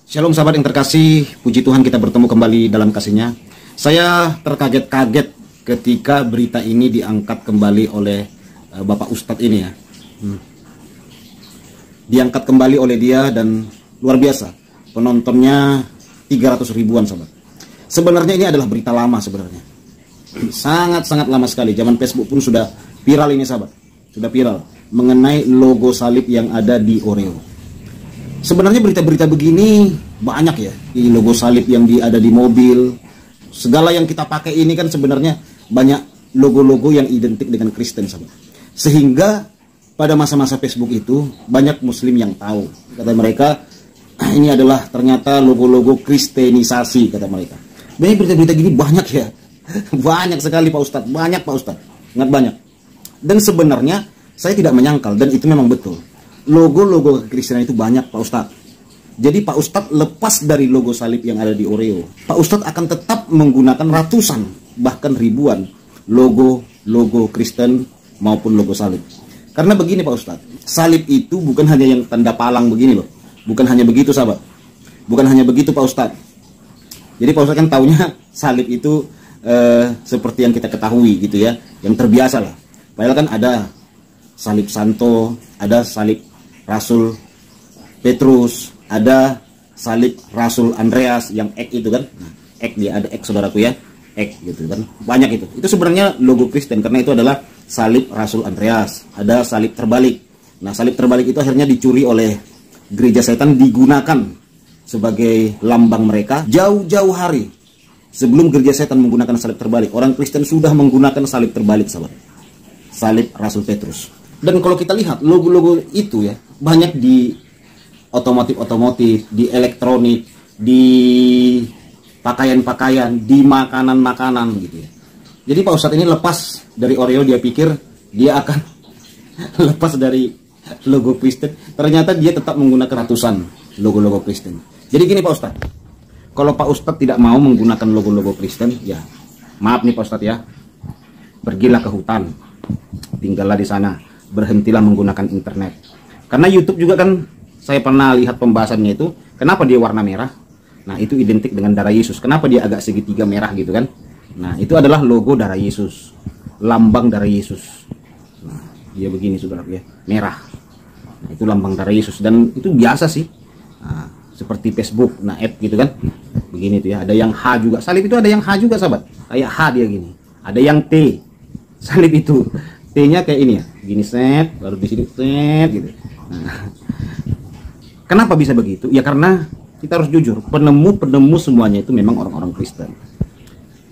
Shalom sahabat yang terkasih, puji Tuhan kita bertemu kembali dalam kasih-Nya. Saya terkaget-kaget ketika berita ini diangkat kembali oleh Bapak Ustadz ini ya. Diangkat kembali oleh dia dan luar biasa. Penontonnya 300 ribuan sahabat. Sebenarnya ini adalah berita lama sebenarnya. Sangat-sangat lama sekali. Zaman Facebook pun sudah viral ini sahabat. Sudah viral mengenai logo salib yang ada di Oreo. Sebenarnya berita-berita begini banyak ya, di logo salib yang ada di mobil, segala yang kita pakai ini kan sebenarnya banyak logo-logo yang identik dengan Kristen sahabat. Sehingga pada masa-masa Facebook itu banyak Muslim yang tahu, kata mereka ini adalah ternyata logo-logo Kristenisasi kata mereka. Banyak berita-berita gini banyak ya, banyak sekali Pak Ustadz, banyak Pak Ustadz, sangat banyak. Dan sebenarnya saya tidak menyangkal dan itu memang betul. Logo-logo kekristenan itu banyak Pak Ustadz. Jadi Pak Ustadz lepas dari logo salib yang ada di Oreo, Pak Ustadz akan tetap menggunakan ratusan bahkan ribuan logo Kristen maupun logo salib. Karena begini Pak Ustadz, salib itu bukan hanya yang tanda palang begini loh. Bukan hanya begitu sahabat. Bukan hanya begitu Pak Ustadz. Jadi Pak Ustadz kan taunya salib itu seperti yang kita ketahui gitu ya, yang terbiasa lah. Padahal kan ada salib Santo, ada salib Rasul Petrus, ada salib Rasul Andreas yang X itu kan. Nah, X dia ada X saudaraku ya. X gitu kan. Banyak itu. Itu sebenarnya logo Kristen karena itu adalah salib Rasul Andreas. Ada salib terbalik. Nah, salib terbalik itu akhirnya dicuri oleh gereja setan, digunakan sebagai lambang mereka jauh-jauh hari. Sebelum gereja setan menggunakan salib terbalik, orang Kristen sudah menggunakan salib terbalik sahabat. Salib Rasul Petrus. Dan kalau kita lihat logo-logo itu ya, banyak di otomotif, di elektronik, di pakaian-pakaian, di makanan-makanan gitu ya. Jadi Pak Ustadz ini lepas dari Oreo, dia pikir dia akan lepas dari logo Kristen. Ternyata dia tetap menggunakan ratusan logo-logo Kristen. Jadi gini Pak Ustadz, kalau Pak Ustadz tidak mau menggunakan logo-logo Kristen, ya maaf nih Pak Ustadz ya, pergilah ke hutan, tinggallah di sana. Berhentilah menggunakan internet. Karena YouTube juga kan saya pernah lihat pembahasannya itu, kenapa dia warna merah? Nah, itu identik dengan darah Yesus. Kenapa dia agak segitiga merah gitu kan? Nah, itu adalah logo darah Yesus, lambang darah Yesus. Nah, dia begini saudara ya, merah. Nah, itu lambang darah Yesus dan itu biasa sih. Nah, seperti Facebook, nah app gitu kan. Begini tuh ya, ada yang H juga. Salib itu ada yang H juga sahabat. Kayak H dia gini. Ada yang T. Salib itu T-nya kayak ini ya, gini set, baru di sini set gitu. Nah, kenapa bisa begitu? Ya karena kita harus jujur, penemu semuanya itu memang orang-orang Kristen,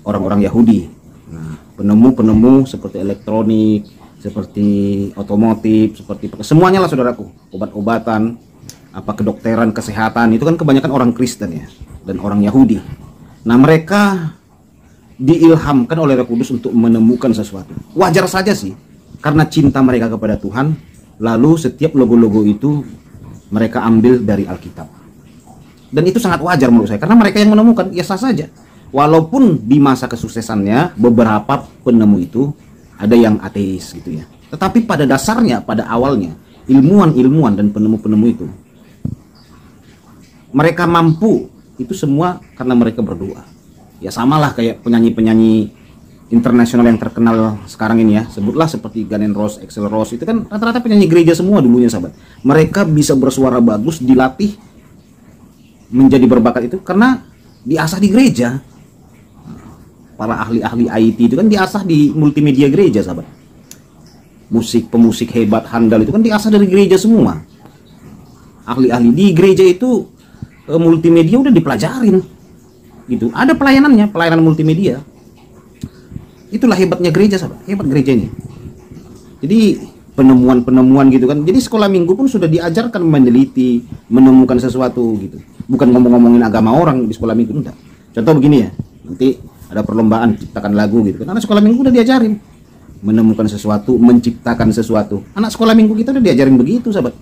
orang-orang Yahudi. Nah, penemu seperti elektronik, seperti otomotif, seperti semuanya lah saudaraku, obat-obatan, apa kedokteran, kesehatan itu kan kebanyakan orang Kristen ya dan orang Yahudi. Nah mereka diilhamkan oleh Roh Kudus untuk menemukan sesuatu. Wajar saja sih. Karena cinta mereka kepada Tuhan, lalu setiap logo-logo itu mereka ambil dari Alkitab. Dan itu sangat wajar menurut saya, karena mereka yang menemukan, ya sah saja. Walaupun di masa kesuksesannya, beberapa penemu itu ada yang ateis gitu ya. Tetapi pada dasarnya, pada awalnya, ilmuwan-ilmuwan dan penemu-penemu itu, mereka mampu, itu semua karena mereka berdoa. Ya samalah kayak penyanyi-penyanyi internasional yang terkenal sekarang ini ya, sebutlah seperti Guns N' Roses, Axl Rose, itu kan rata-rata penyanyi gereja semua dulunya sahabat. Mereka bisa bersuara bagus, dilatih menjadi berbakat itu karena diasah di gereja. Para ahli-ahli IT itu kan diasah di multimedia gereja sahabat. Pemusik hebat handal itu kan diasah dari gereja semua. Ahli-ahli di gereja itu multimedia udah dipelajarin gitu. Ada pelayanannya, pelayanan multimedia. Itulah hebatnya gereja sahabat, hebat gereja ini. Jadi penemuan-penemuan gitu kan. Jadi sekolah minggu pun sudah diajarkan meneliti, menemukan sesuatu gitu. Bukan ngomong-ngomongin agama orang di sekolah minggu, enggak. Contoh begini ya, nanti ada perlombaan ciptakan lagu gitu kan. Anak sekolah minggu udah diajarin menemukan sesuatu, menciptakan sesuatu. Anak sekolah minggu kita udah diajarin begitu sahabat.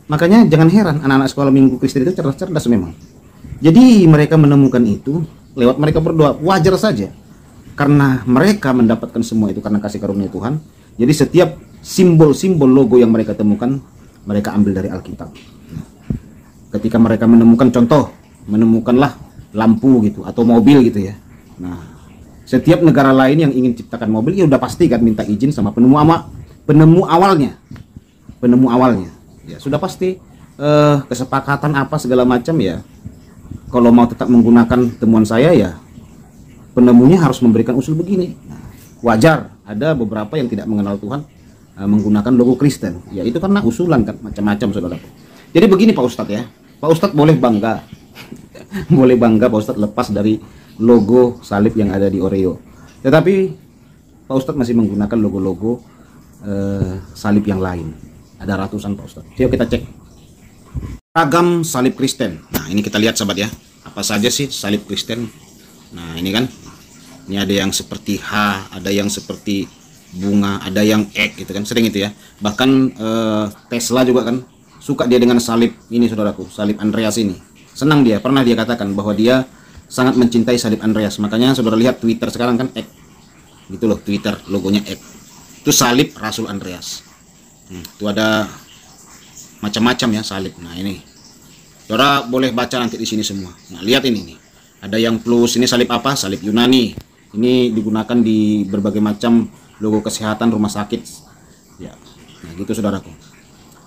Makanya jangan heran anak-anak sekolah minggu Kristen itu cerdas-cerdas memang. Jadi mereka menemukan itu lewat mereka berdoa, wajar saja. Karena mereka mendapatkan semua itu karena kasih karunia Tuhan. Jadi setiap simbol-simbol logo yang mereka temukan, mereka ambil dari Alkitab. Ketika mereka menemukan contoh menemukanlah lampu gitu atau mobil gitu ya. Nah, setiap negara lain yang ingin ciptakan mobil ya udah pasti kan minta izin sama penemu awalnya. Penemu awalnya. Ya sudah pasti kesepakatan apa segala macam ya. Kalau mau tetap menggunakan temuan saya ya penemunya harus memberikan usul begini. Nah, wajar ada beberapa yang tidak mengenal Tuhan menggunakan logo Kristen. Ya itu karena usulan kan macam-macam saudara. Jadi begini Pak Ustadz ya. Pak Ustadz boleh bangga. Boleh bangga Pak Ustadz lepas dari logo salib yang ada di Oreo. Tetapi Pak Ustadz masih menggunakan logo-logo salib yang lain. Ada ratusan Pak Ustadz. Yuk kita cek. Ragam salib Kristen. Nah ini kita lihat sahabat ya. Apa saja sih salib Kristen? Nah ini kan. Ini ada yang seperti H, ada yang seperti bunga, ada yang X gitu kan. Sering itu ya. Bahkan Tesla juga kan suka dia dengan salib ini saudaraku. Salib Andreas ini. Senang dia. Pernah dia katakan bahwa dia sangat mencintai salib Andreas. Makanya saudara lihat Twitter sekarang kan X. Gitu loh Twitter logonya X. Itu salib Rasul Andreas. Itu ada macam-macam ya salib. Nah ini saudara boleh baca nanti di sini semua. Nah lihat ini nih, ada yang plus. Ini salib apa? Salib Yunani. Ini digunakan di berbagai macam logo kesehatan rumah sakit ya. Nah gitu saudaraku,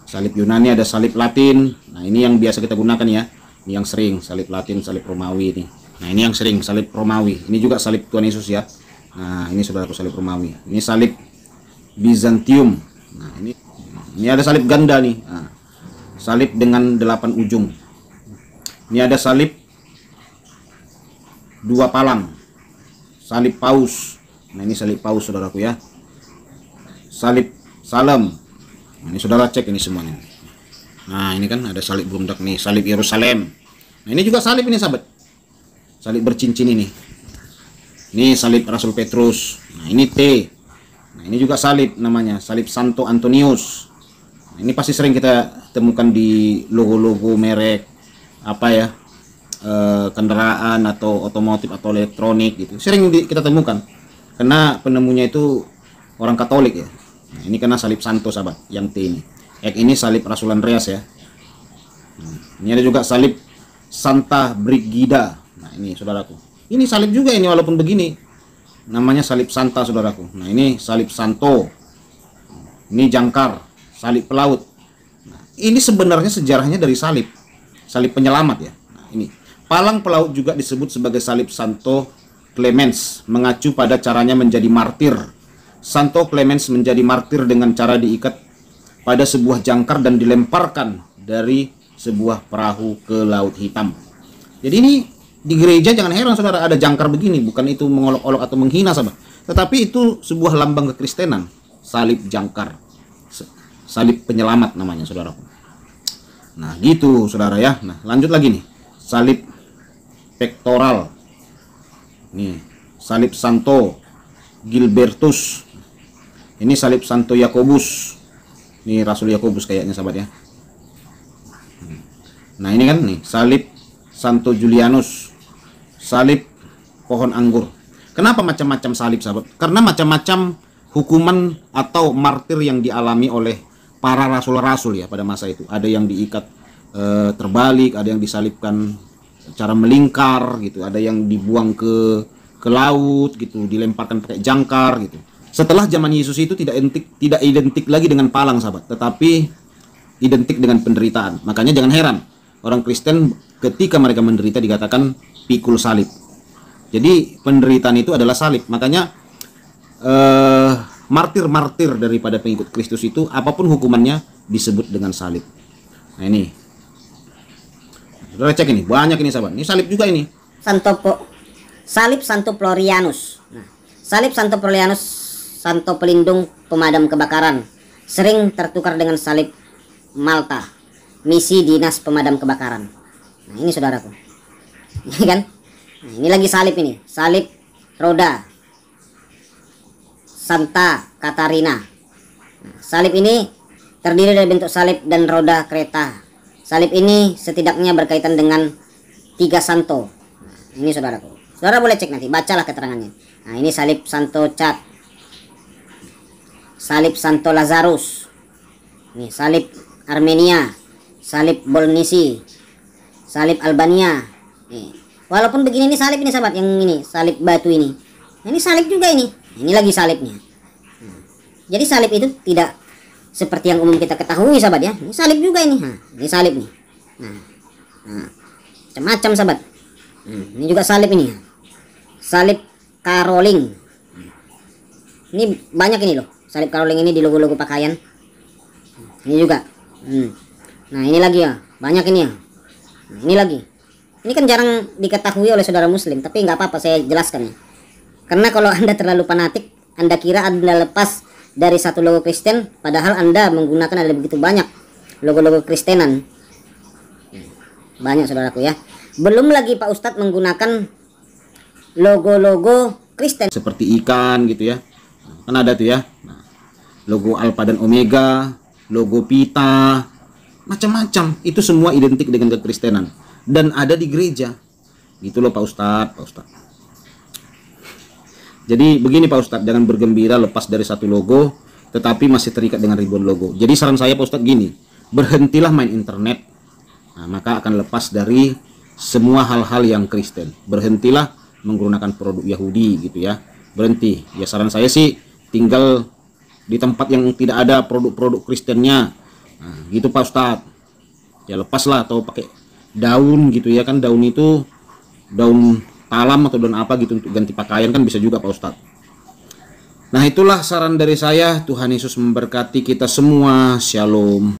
salib Yunani, ada salib Latin. Nah ini yang biasa kita gunakan ya, ini yang sering salib Latin, salib Romawi ini. Nah ini yang sering salib Romawi. Ini juga salib Tuhan Yesus ya. Nah ini saudaraku salib Romawi. Ini salib Bizantium. Nah ini ada salib ganda nih. Nah, salib dengan 8 ujung. Ini ada salib 2 palang. Salib paus. Nah ini salib paus saudaraku ya. Salib Salem. Nah, ini saudara cek ini semuanya. Nah ini kan ada salib bundak nih. Salib Yerusalem. Nah ini juga salib ini sahabat. Salib bercincin ini. Ini salib Rasul Petrus. Nah ini T. Nah ini juga salib namanya. Salib Santo Antonius. Nah, ini pasti sering kita temukan di logo-logo merek apa ya, kendaraan atau otomotif atau elektronik gitu. Sering kita temukan karena penemunya itu orang Katolik ya. Nah, ini karena salib Santo sahabat yang T ini. Ini salib Rasul Andreas ya. Ini ada juga salib Santa Brigida. Nah ini saudaraku, ini salib juga ini walaupun begini, namanya salib Santa saudaraku. Nah ini salib Santo. Ini jangkar, salib pelaut. Nah, ini sebenarnya sejarahnya dari salib penyelamat ya. Nah, ini palang pelaut juga disebut sebagai salib Santo Clemens, mengacu pada caranya menjadi martir. Santo Clemens menjadi martir dengan cara diikat pada sebuah jangkar dan dilemparkan dari sebuah perahu ke Laut Hitam. Jadi ini di gereja jangan heran saudara ada jangkar begini, bukan itu mengolok-olok atau menghina sahabat, tetapi itu sebuah lambang kekristenan, salib jangkar, salib penyelamat namanya saudaraku. Nah gitu saudara ya. Nah lanjut lagi nih, salib pektoral. Nih salib Santo Gilbertus. Ini salib Santo Yakobus. Ini Rasul Yakobus kayaknya sahabat ya. Nah ini kan nih salib Santo Julianus. Salib pohon anggur. Kenapa macam-macam salib sahabat? Karena macam-macam hukuman atau martir yang dialami oleh para rasul-rasul ya pada masa itu. Ada yang diikat terbalik, ada yang disalibkan cara melingkar gitu, ada yang dibuang ke laut gitu, dilemparkan pakai jangkar gitu. Setelah zaman Yesus itu tidak identik lagi dengan palang sahabat, tetapi identik dengan penderitaan. Makanya jangan heran orang Kristen ketika mereka menderita dikatakan pikul salib. Jadi penderitaan itu adalah salib. Makanya martir-martir daripada pengikut Kristus itu apapun hukumannya disebut dengan salib. Nah ini, saudara cek ini banyak ini sahabat. Ini salib juga ini. Salib Santo Florianus. Nah, salib Santo Florianus, Santo Pelindung Pemadam Kebakaran, sering tertukar dengan salib Malta, misi dinas pemadam kebakaran. Nah ini saudaraku, ini kan. Nah, ini lagi salib ini, salib roda Santa Katarina. Nah, salib ini terdiri dari bentuk salib dan roda kereta. Salib ini setidaknya berkaitan dengan 3 santo. Nah, ini saudaraku, saudara boleh cek nanti, bacalah keterangannya. Nah ini salib Santo Chad, salib Santo Lazarus, ini salib Armenia, salib Bolnisi, salib Albania, Nih. Walaupun begini, ini salib ini sahabat, yang ini salib batu ini. Nah, ini salib juga ini. Ini lagi salibnya. Jadi salib itu tidak seperti yang umum kita ketahui sahabat ya. Ini salib juga ini. Nah, ini salib nih. Nah, macam-macam sahabat. Ini juga salib ini. Salib caroling. Ini banyak ini loh. Salib caroling ini di logo-logo pakaian. Ini juga. Nah, ini lagi ya. Banyak ini ya. Nah, ini lagi. Ini kan jarang diketahui oleh saudara muslim, tapi nggak apa-apa saya jelaskan ya. Karena kalau Anda terlalu fanatik, Anda kira Anda lepas dari satu logo Kristen, padahal Anda menggunakan ada begitu banyak logo-logo Kristenan. Banyak saudaraku ya. Belum lagi Pak Ustadz menggunakan logo-logo Kristen seperti ikan gitu ya. Kan ada tuh ya. Nah, logo Alpha dan Omega, logo pita, macam-macam. Itu semua identik dengan kekristenan dan ada di gereja. Gitu loh Pak Ustadz, Pak Ustadz. Jadi begini Pak Ustadz, jangan bergembira lepas dari satu logo tetapi masih terikat dengan ribuan logo. Jadi saran saya Pak Ustadz gini, berhentilah main internet. Nah, maka akan lepas dari semua hal-hal yang Kristen. Berhentilah menggunakan produk Yahudi gitu ya. Berhenti. Ya saran saya sih tinggal di tempat yang tidak ada produk-produk Kristennya. Nah, gitu Pak Ustadz. Ya lepaslah, atau pakai daun gitu ya, kan daun itu daun talam atau daun apa gitu untuk ganti pakaian kan bisa juga Pak Ustadz. Nah itulah saran dari saya. Tuhan Yesus memberkati kita semua. Shalom.